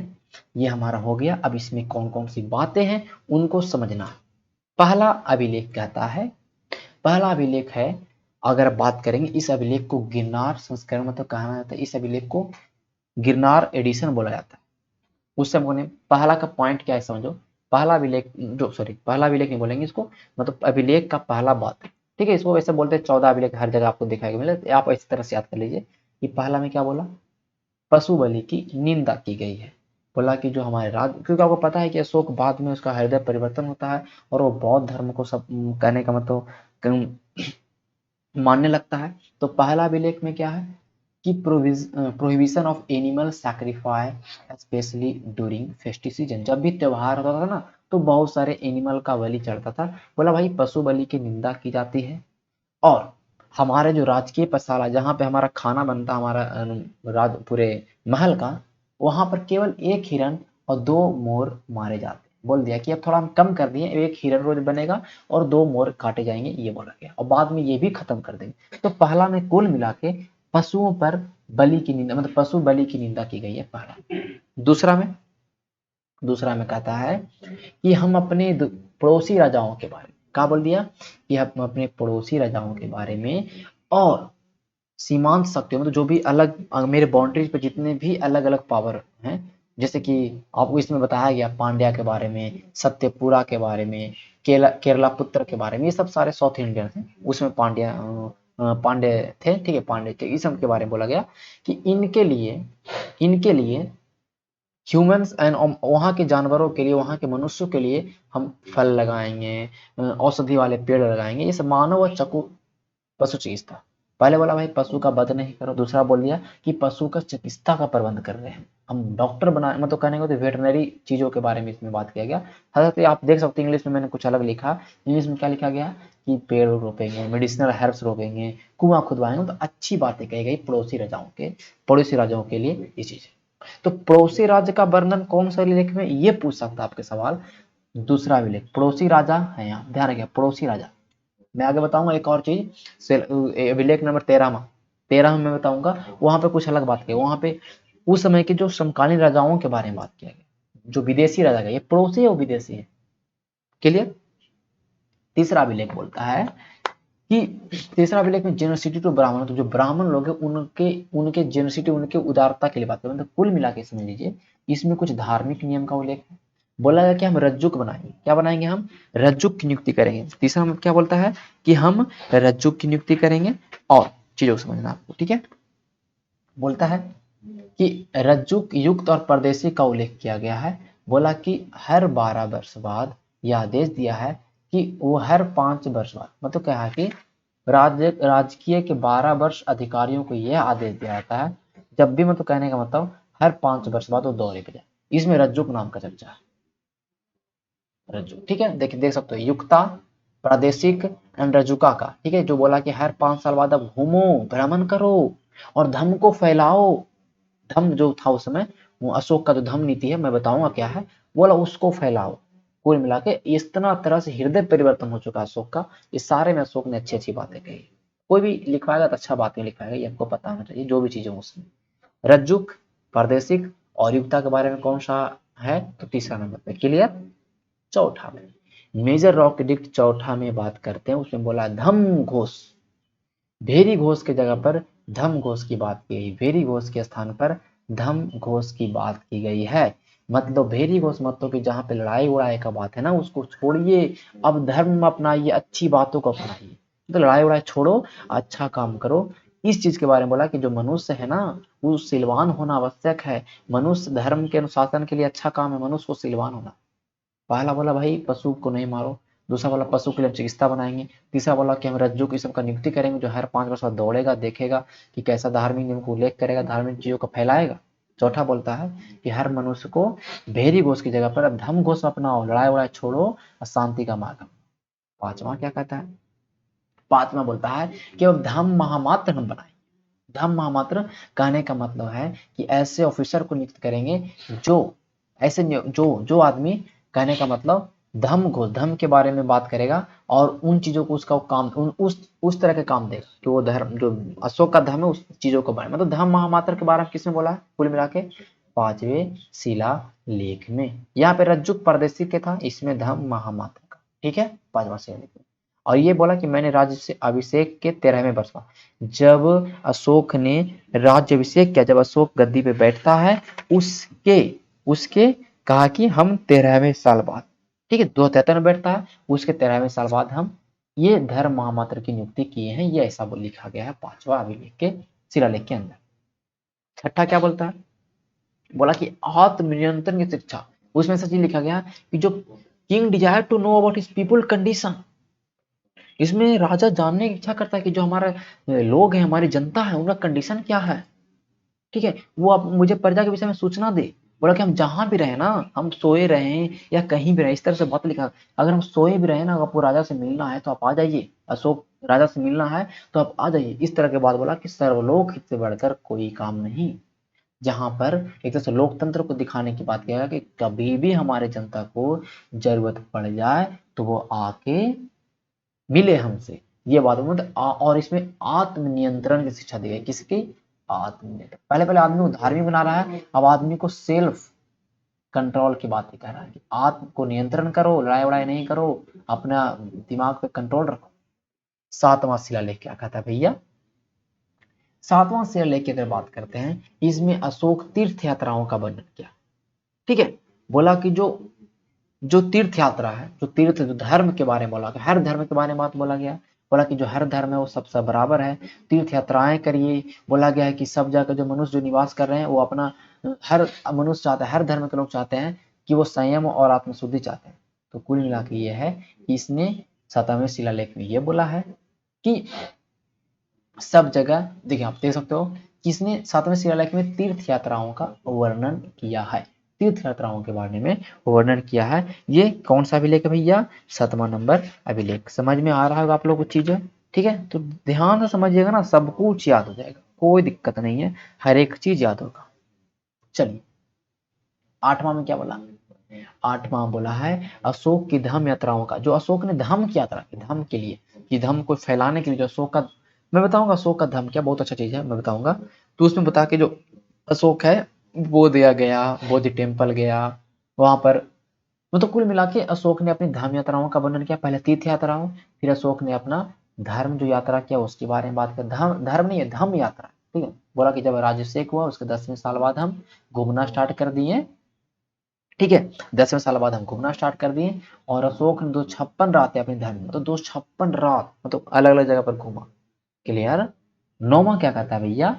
ये हमारा हो गया। अब इसमें कौन कौन सी बातें हैं उनको समझना है। पहला अभिलेख कहता है पहला अभिलेख है, अगर बात करेंगे इस अभिलेख को गिरनार संस्करण मतलब कहा जाता है, इस अभिलेख को गिरनार एडिशन बोला जाता है। उस समय ने पहला का पॉइंट क्या है समझो, पहला अभिलेख जो पहला अभिलेख नहीं बोलेंगे इसको, मतलब अभिलेख का पहला बात, ठीक है। इसको वैसे बोलते हैं 14 अभिलेख, हर जगह आपको दिखाई मिले, आप इस तरह से याद कर लीजिए कि पहला में क्या बोला, पशु बलि की निंदा की गई है। बोला कि जो हमारे राज, क्योंकि आपको पता है कि अशोक बाद में उसका हृदय परिवर्तन होता है और वो बौद्ध धर्म को सब कहने का मतलब मानने लगता है। तो पहला अभिलेख में क्या है कि prohibition of animal sacrifice specially during festive season, जब भी त्योहार होता था ना तो बहुत सारे एनिमल का बलि चढ़ता था। बोला भाई पशु बलि की निंदा की जाती है, और हमारे जो राजकीय पशाला जहाँ पे हमारा खाना बनता, हमारा राज पूरे महल का, वहां पर केवल एक हिरन और 2 मोर मारे जाते। बोल दिया कि अब थोड़ा हम कम कर दिए, एक हिरन रोज बनेगा और 2 मोर काटे जाएंगे, ये बोला गया, और बाद में ये भी खत्म कर देंगे। तो पहला में कुल मिला के पशुओं पर बलि की निंदा, मतलब पशु बलि की निंदा की गई है पहला। दूसरा में कहता है कि हम अपने पड़ोसी राजाओं के बारे में, क्या बोल दिया कि हम अपने पड़ोसी राजाओं के बारे में और सीमांत शक्तियों मतलब जो भी अलग मेरे बाउंड्रीज पे जितने भी अलग अलग पावर हैं, जैसे कि आपको इसमें बताया गया पांड्या के बारे में, सत्यपुरा के बारे में, केरला पुत्र के बारे में, ये सब सारे साउथ इंडियन हैं, उसमें पांड्य थे, ठीक है, पांड्य थे, इस सब के बारे में बोला गया कि इनके लिए ह्यूमंस एंड वहाँ के जानवरों के लिए, वहाँ के मनुष्यों के लिए हम फल लगाएंगे, औषधि वाले पेड़ लगाएंगे, ये सब मानव और चकु पशु चिकित्सा। पहले बोला भाई पशु का वध नहीं करो, दूसरा बोल दिया कि पशु का चिकित्सा का प्रबंध कर रहे हैं हम, डॉक्टर बना मतलब कहने को तो वेटनरी चीजों के बारे में इसमें बात किया गया। हालांकि आप देख सकते हैं इंग्लिश में मैंने कुछ अलग लिखा, इंग्लिश में क्या लिखा गया कि पेड़ रोपेंगे, मेडिसिनल हर्ब्स रोपेंगे, कुआं खुदवाएंगे, तो अच्छी बातें कही गई पड़ोसी राजाओं के लिए ये चीज। तो पड़ोसी राज्य का वर्णन कौन सा लेख में, ये पूछ सकता है आपके सवाल। दूसरा अभिलेख पड़ोसी राजा है, यहाँ ध्यान रखिए पड़ोसी राजा। मैं आगे बताऊंगा एक और चीज, अभिलेख नंबर 13 में मैं बताऊंगा, वहां पे कुछ अलग बात की, वहां पे उस समय के जो समकालीन राजाओं के बारे में बात किया गया, जो विदेशी राजा है, ये पड़ोसी है वो विदेशी है, क्लियर। तीसरा अभिलेख बोलता है कि तीसरा अभिलेख में जेनोसिटी टू ब्राह्मण, तो जो ब्राह्मण लोग हैं उनके उनके जेनोसिटी, उनके उदारता के लिए बात करें, मतलब कुल मिला के समझ लीजिए इसमें कुछ धार्मिक नियम का उल्लेख है। बोला है कि हम रज्जुक बनाएंगे, क्या बनाएंगे, हम रज्जुक की नियुक्ति करेंगे। तीसरा में क्या बोलता है कि हम रज्जुक की नियुक्ति करेंगे, और चीजों को समझना आपको, ठीक है। बोलता है कि रज्जुक युक्त और परदेशी का उल्लेख किया गया है। बोला कि हर 12 वर्ष बाद यह आदेश दिया है कि वो हर 5 वर्ष बाद, मतलब क्या है कि राजकीय के 12 वर्ष अधिकारियों को यह आदेश दिया जाता है, जब भी मतलब कहने का मतलब हर 5 वर्ष बाद वो दौरे पे जाए। इसमें रज्जुक नाम का चर्चा है, रज्जुक, ठीक है। देख सकते हो युक्ता, प्रादेशिक एंड रजुका का, ठीक है, जो बोला कि हर 5 साल बाद अब घूमो, भ्रमण करो और धम्म को फैलाओ। धम्म जो था उस समय, वो अशोक का जो धम्म नीति है मैं बताऊंगा क्या है, बोला उसको फैलाओ। कुल मिला के इतना तरह से हृदय परिवर्तन हो चुका अशोक का, इस सारे में अशोक ने अच्छी अच्छी बातें कही। कोई भी लिखवाएगा तो अच्छा बातें लिखवाएगा, ये आपको पता होना चाहिए, जो भी चीजें उसमें। रज्जुक, प्रादेशिक और युक्ता के बारे में कौन सा है, तो तीसरा नंबर पे, क्लियर। चौथा में मेजर रॉक एडिक्ट चौथा में बात करते हैं, उसमें बोला धम्म घोष, भेरी घोष की जगह पर धम्म घोष की बात की गई, भेरी घोष के स्थान पर धम्म घोष की बात की गई है। मतलब भेरी घोष मतलब कि जहाँ पे लड़ाई उड़ाई का बात है ना, उसको छोड़िए, अब धर्म अपनाइए, अच्छी बातों को अपनाइए, तो लड़ाई उड़ाई छोड़ो, अच्छा काम करो। इस चीज के बारे में बोला कि जो मनुष्य है ना वो सिलवान होना आवश्यक है, मनुष्य धर्म के अनुशासन के लिए अच्छा काम है मनुष्य को सिलवान होना। पहला बोला भाई पशु को नहीं मारो, दूसरा बोला पशु के लिए चिकित्सा बनाएंगे, तीसरा बोला कि हम रज्जु की सबका नियुक्ति करेंगे जो हर 5 वर्ष बाद दौड़ेगा, देखेगा कि कैसा धार्मिक नियम को उल्लेख करेगा, धार्मिक चीजों को फैलाएगा। चौथा बोलता है कि हर मनुष्य को भेरी घोष की जगह पर अब धम्म घोष अपनाओ, लड़ाई वड़ाई छोड़ो और शांति का मार्ग। पांचवा क्या कहता है, पांचवा बोलता है कि अब धम्म महामात्र हम बनाए। धम्म महामात्र कहने का मतलब है कि ऐसे ऑफिसर को नियुक्त करेंगे जो ऐसे जो आदमी, कहने का मतलब धम्म घोष, धम्म के बारे में बात करेगा और उन चीजों को उसका काम उस तरह के काम देगा कि वो धर्म जो अशोक का धर्म है उस चीजों को बारे, मतलब धम्म महामात्र के बारे में किसने बोला है, कुल मिला के 5वें शिला लेख में। यहाँ पे रज्जुक परदेशी के था, इसमें धम्म महामात्र का, ठीक है, 5वां शिला लेख में। और ये बोला कि मैंने राज्य से अभिषेक के 13वें वर्ष में, जब अशोक ने राज्यभिषेक किया, जब अशोक गद्दी पे बैठता है, उसके उसके कहा कि हम 13वें साल बाद, ठीक है, 273 में बैठता है, उसके 13वें साल बाद हम ये धर्म महामात्र की नियुक्ति किए हैं। ये ऐसा लिखा गया है 5वां अभिलेख के शिलालेख के अंदर। छठा क्या बोलता है, बोला कि आत्मनियंत्रण की शिक्षा, उसमें सच लिखा गया कि जो king desire to know about his people condition, इसमें राजा जानने की इच्छा करता है कि जो हमारे लोग हैं, हमारी जनता है, उनका कंडीशन क्या है, ठीक है, वो अब मुझे प्रजा के विषय में सूचना दे। बोला कि हम जहां भी रहे ना, हम सोए रहे या कहीं भी रहे, इस तरह से बात लिखा, अगर हम सोए भी रहे ना, आपको राजा से मिलना है तो आप आ जाइए, अशोक राजा से मिलना है तो आप आ जाइए, इस तरह के बात बोला कि सर्वलोक हित से बढ़कर कोई काम नहीं। जहां पर एक तरह से लोकतंत्र को दिखाने की बात किया कि कभी भी हमारे जनता को जरूरत पड़ जाए तो वो आके मिले हमसे, ये बात मतलब और इसमें आत्मनियंत्रण की शिक्षा दी गई, किसकी, आत्मनियंत्रण। पहले पहले आदमी को धार्मिक बना रहा है, अब आदमी को सेल्फ कंट्रोल की बात कह रहा है कि आत्म को नियंत्रण करो, लड़ाई वड़ाई नहीं करो, अपना दिमाग पे कंट्रोल रखो। सातवां शिलालेख क्या कहता है भैया, सातवां शिलालेख की अगर बात करते हैं, इसमें अशोक तीर्थ यात्राओं का वर्णन किया, ठीक है, बोला कि जो जो तीर्थ यात्रा है, जो तीर्थ जो धर्म के बारे में बोला, हर धर्म के बारे में बात बोला गया, बोला कि जो हर धर्म है वो सबसे बराबर है, तीर्थ यात्राएं करिए। बोला गया है कि सब जगह जो मनुष्य जो निवास कर रहे हैं वो अपना, हर मनुष्य चाहता है, हर धर्म के लोग चाहते हैं कि वो संयम और आत्मशुद्धि चाहते हैं। तो कुल मिला के ये है कि इसने 7वें शिलालेख में ये बोला है कि सब जगह, देखिए आप देख सकते हो कि इसने 7वें शिलालेख में तीर्थ यात्राओं का वर्णन किया है, तीर्थ यात्राओं के बारे में वर्णन किया है। ये कौन सा अभिलेख है भैया, 7वां नंबर अभिलेख। समझ में आ रहा होगा आप लोग को चीजें, ठीक है, तो ध्यान से समझिएगा ना, सब कुछ याद हो जाएगा, कोई दिक्कत नहीं है, हर एक चीज याद होगा। चलिए 8वां में क्या बोला, 8वां बोला है अशोक की धम्म यात्राओं का, जो अशोक ने धम्म की यात्रा की, धम्म के लिए, कि धम्म को फैलाने के लिए जो अशोक का, मैं बताऊंगा अशोक का धम्म क्या, बहुत अच्छा चीज है, मैं बताऊंगा। तो उसमें बता के जो अशोक है वो दिया गया, बोधि टेम्पल गया वहां पर, मतलब कुल मिला के अशोक ने अपनी धर्म यात्राओं का वर्णन किया, पहले तीर्थ यात्राओं, फिर अशोक ने अपना धर्म जो यात्रा किया उसके बारे में बात कर, धर्म धर्म नहीं है, धम्म यात्रा, ठीक है। बोला कि जब राज्यभिषेक हुआ उसके 10वें साल बाद हम घूमना स्टार्ट कर दिए, ठीक है, 10वें साल बाद हम घूमना स्टार्ट कर दिए, और अशोक ने 256 रातें अपने धर्म में, तो 256 रात मतलब अलग अलग जगह पर घूमा, क्लियर। 9वां क्या कहता है भैया,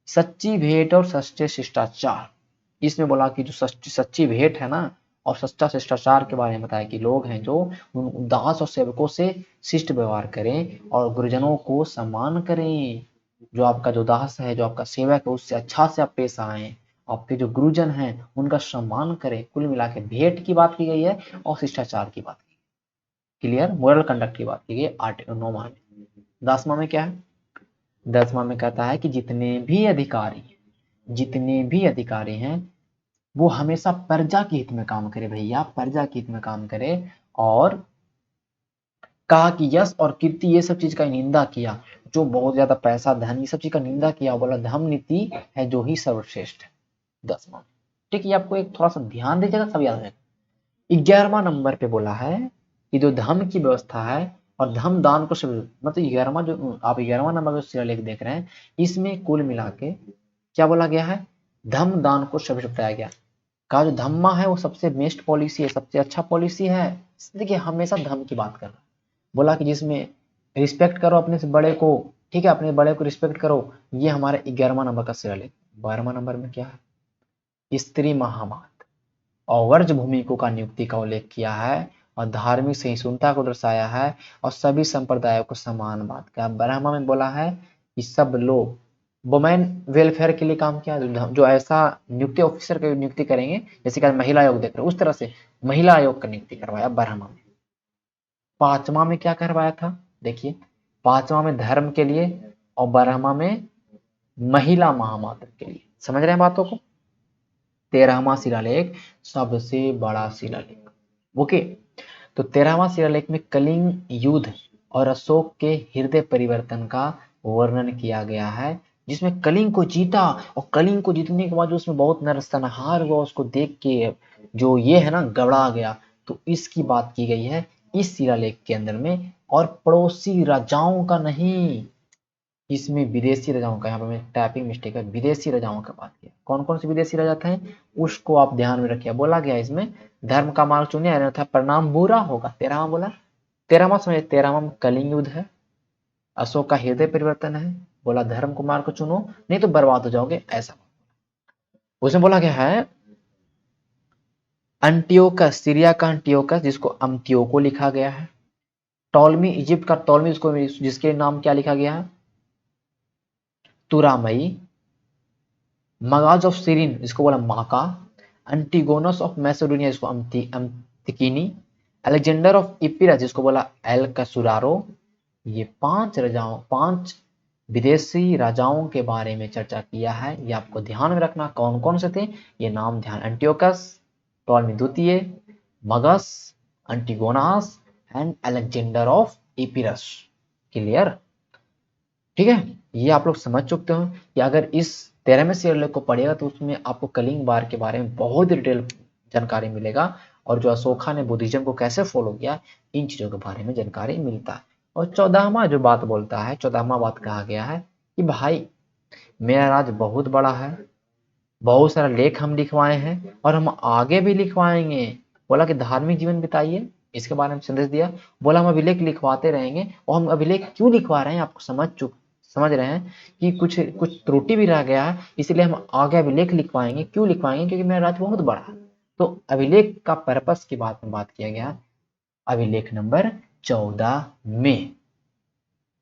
सच्ची भेंट और सच्चे शिष्टाचार, इसमें बोला कि जो सच्ची सच्ची भेंट है ना और सच्चा शिष्टाचार के बारे में बताया कि लोग हैं जो उन दास और सेवकों से शिष्ट व्यवहार करें और गुरुजनों को सम्मान करें, जो आपका जो दास है, जो आपका सेवक है, उससे अच्छा से आप पेश आए, आपके जो गुरुजन हैं उनका सम्मान करें। कुल मिला के भेंट की बात की गई है और शिष्टाचार की बात की, क्लियर, मोरल कंडक्ट की बात की गई 9वां में। 10वां में क्या है, 10वां में कहता है कि जितने भी अधिकारी हैं वो हमेशा प्रजा के हित में काम करे भैया, प्रजा के हित में काम करे। और कहा कि यश और कीर्ति ये सब चीज का निंदा किया, जो बहुत ज्यादा पैसा धन ये सब चीज का निंदा किया, बोला धर्म नीति है जो ही सर्वश्रेष्ठ है। 10वां, ठीक है, आपको एक थोड़ा सा ध्यान दीजिएगा सब याद रहेगा। 11वां नंबर पे बोला है कि जो धर्म की व्यवस्था है और धर्म दान को मतलब 11वां जो आप 11वां नंबर जो शिलालेख देख रहे हैं, इसमें कुल मिला के क्या बोला गया है, धर्म दान को सर्वश्रेष्ठ बताया गया। का जो धम्मा है वो सबसे बेस्ट पॉलिसी है, सबसे अच्छा पॉलिसी है। देखिए हमेशा धर्म की बात कर रहा है, बोला कि जिसमें रिस्पेक्ट करो अपने से बड़े को, ठीक है, अपने बड़े को रिस्पेक्ट करो, ये हमारे 11वां नंबर का शिलालेख। 12वां नंबर में क्या है, स्त्री महामात और वर्ज भूमिकों का नियुक्ति का उल्लेख किया है और धार्मिक सहिष्णुता को दर्शाया है और सभी संप्रदायों को समान बात का। 12वां में बोला है कि सब लोग वुमेन वेलफेयर के लिए काम किया, जो ऐसा नियुक्ति ऑफिसर की नियुक्ति करेंगे जैसे कि आज महिला आयोग देख रहे हो उस तरह से महिला आयोग का नियुक्ति करवाया 12वां में। 5वां में क्या करवाया था, देखिए 5वां में धर्म के लिए और 12वां में महिला महामात्र के लिए, समझ रहे हैं बातों को। 13वां शिलालेख सबसे बड़ा शिलालेख, ओके। तो 13वां शिलालेख में कलिंग युद्ध और अशोक के हृदय परिवर्तन का वर्णन किया गया है, जिसमें कलिंग को जीता और कलिंग को जीतने के बाद जो उसमें बहुत नरसंहार हुआ, उसको देख के जो ये है ना गबड़ा गया, तो इसकी बात की गई है इस शिलालेख के अंदर में, और पड़ोसी राजाओं का नहीं। इसमें विदेशी राजाओं का, यहाँ पर मैं टाइपिंग मिस्टेक है, विदेशी राजाओं का बात किया। कौन कौन से विदेशी राजा थे उसको आप ध्यान में रखिए। बोला गया इसमें धर्म का मार्ग चुने अन्यथा परिणाम बुरा होगा। 13वां बोला, 13वां समझे, 13वां कलिंग युद्ध है, अशोक का हृदय परिवर्तन है, बोला धर्म को मार्ग को चुनो नहीं तो बर्बाद हो जाओगे, ऐसा। उसमें बोला गया है अंटियोकस, सीरिया का अंटियोकस जिसको अम्तियोको लिखा गया है, टॉलमी इजिप्ट का टॉलमी जिसके नाम क्या लिखा गया है तुरामई, मगाज ऑफ सीरिन जिसको बोला माका, एंटीगोनस ऑफ मैसेडोनिया जिसको अम्तिकिनी, अलेक्जेंडर ऑफ इपिरस जिसको बोला एल कसुरारो। ये 5 राजाओं, 5 विदेशी राजाओं के बारे में चर्चा किया है। ये आपको ध्यान में रखना कौन कौन से थे ये नाम ध्यान, एंटियोकस, टॉलमी द्वितीय, मगस, एंटीगोनास एंड अलेक्जेंडर ऑफ इपिरस। क्लियर? ठीक है, ये आप लोग समझ चुकते हो कि अगर इस 13वें शिलालेख को पढ़ेगा तो उसमें आपको कलिंग वार के बारे में बहुत डिटेल जानकारी मिलेगा, और जो अशोका ने बुद्धिज्म को कैसे फॉलो किया इन चीजों के बारे में जानकारी मिलता है। और 14वां जो बात बोलता है, 14वां बात कहा गया है कि भाई मेरा राज बहुत बड़ा है, बहुत सारा लेख हम लिखवाए हैं और हम आगे भी लिखवाएंगे। बोला कि धार्मिक जीवन बिताइए, इसके बारे में संदेश दिया। बोला हम अभिलेख लिखवाते रहेंगे, और हम अभिलेख क्यों लिखवा रहे हैं आपको समझ रहे हैं कि कुछ कुछ त्रुटि भी रह गया है, इसलिए हम आगे अभिलेख लिखवाएंगे। क्यों लिखवाएंगे? क्योंकि मेरा राज्य बहुत बड़ा है। तो अभिलेख का पर्पस की बात में बात किया गया अभिलेख नंबर 14 में।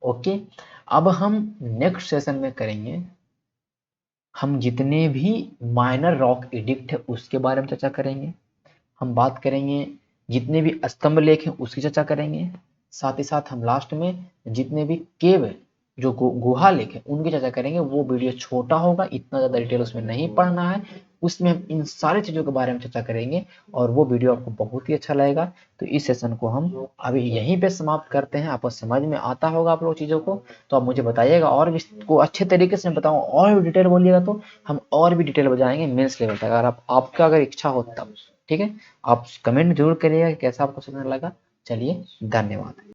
ओके, अब हम नेक्स्ट सेशन में करेंगे, हम जितने भी माइनर रॉक एडिक्ट है उसके बारे में चर्चा करेंगे। हम बात करेंगे जितने भी स्तंभ लेख हैं उसकी चर्चा करेंगे। साथ ही साथ हम लास्ट में जितने भी केव जो गुहा लेख है उनकी चर्चा करेंगे। वो वीडियो छोटा होगा, इतना ज़्यादा डिटेल उसमें नहीं पढ़ना है, उसमें हम इन सारी चीज़ों के बारे में चर्चा करेंगे और वो वीडियो आपको बहुत ही अच्छा लगेगा। तो इस सेशन को हम अभी यहीं पे समाप्त करते हैं। आपको समझ में आता होगा आप लोग चीज़ों को, तो आप मुझे बताइएगा और भी इसको अच्छे तरीके से बताऊँ और भी डिटेल बोलिएगा तो हम और भी डिटेल बताएंगे मेंस लेवल तक, अगर आपका अगर इच्छा हो तब। ठीक है, आप कमेंट जरूर करिएगा कैसा आपको सेशन लगा। चलिए, धन्यवाद।